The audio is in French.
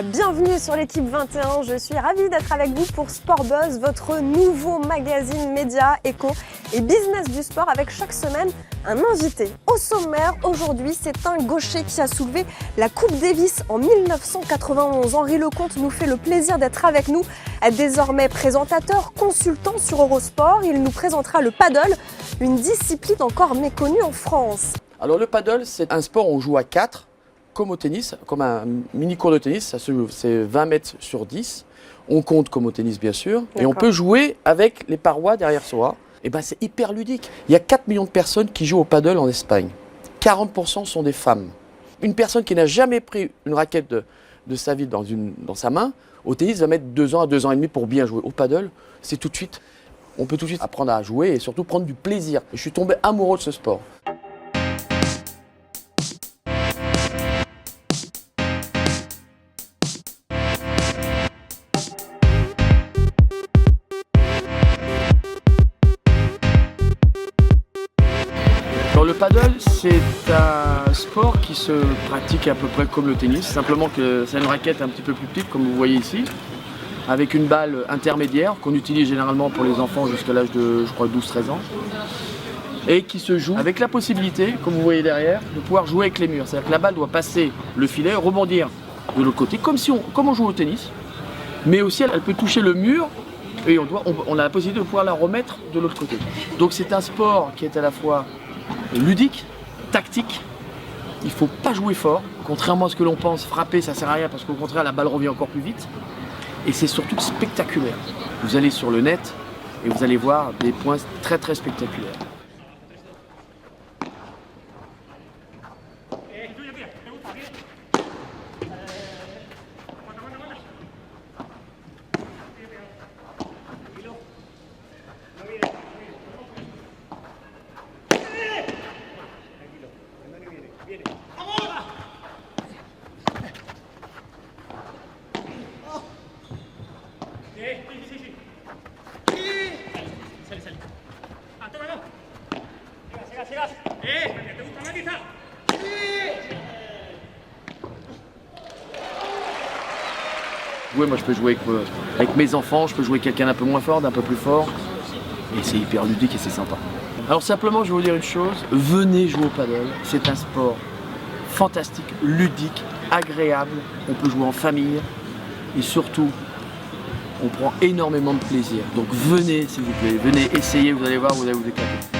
Bienvenue sur l'équipe 21, je suis ravie d'être avec vous pour Sport Buzz, votre nouveau magazine média, éco et business du sport avec chaque semaine un invité. Au sommaire, aujourd'hui, c'est un gaucher qui a soulevé la Coupe Davis en 1991. Henri Lecomte nous fait le plaisir d'être avec nous, désormais présentateur, consultant sur Eurosport. Il nous présentera le paddle, une discipline encore méconnue en France. Alors le paddle, c'est un sport où on joue à 4. Comme au tennis, comme un mini cours de tennis, c'est 20 mètres sur 10. On compte comme au tennis bien sûr. Et on peut jouer avec les parois derrière soi. Et ben c'est hyper ludique. Il y a 4 millions de personnes qui jouent au paddle en Espagne. 40% sont des femmes. Une personne qui n'a jamais pris une raquette de sa vie dans sa main, au tennis va mettre 2 ans à 2 ans et demi pour bien jouer. Au paddle, c'est tout de suite. On peut tout de suite apprendre à jouer et surtout prendre du plaisir. Je suis tombé amoureux de ce sport. Le paddle, c'est un sport qui se pratique à peu près comme le tennis, simplement que c'est une raquette un petit peu plus petite, comme vous voyez ici, avec une balle intermédiaire qu'on utilise généralement pour les enfants jusqu'à l'âge de, je crois, 12-13 ans, et qui se joue avec la possibilité, comme vous voyez derrière, de pouvoir jouer avec les murs. C'est-à-dire que la balle doit passer le filet, rebondir de l'autre côté, comme on joue au tennis, mais aussi elle peut toucher le mur, et on a la possibilité de pouvoir la remettre de l'autre côté. Donc c'est un sport qui est à la fois ludique, tactique. Il ne faut pas jouer fort, contrairement à ce que l'on pense, frapper ça sert à rien parce qu'au contraire la balle revient encore plus vite. Et c'est surtout spectaculaire. Vous allez sur le net et vous allez voir des points très très spectaculaires. Moi je peux jouer avec mes enfants, je peux jouer avec quelqu'un d'un peu moins fort, d'un peu plus fort. Et c'est hyper ludique et c'est sympa. Alors simplement je vais vous dire une chose, venez jouer au paddle, c'est un sport fantastique, ludique, agréable, on peut jouer en famille et surtout on prend énormément de plaisir. Donc venez s'il vous plaît, venez essayer, vous allez voir, vous allez vous éclater.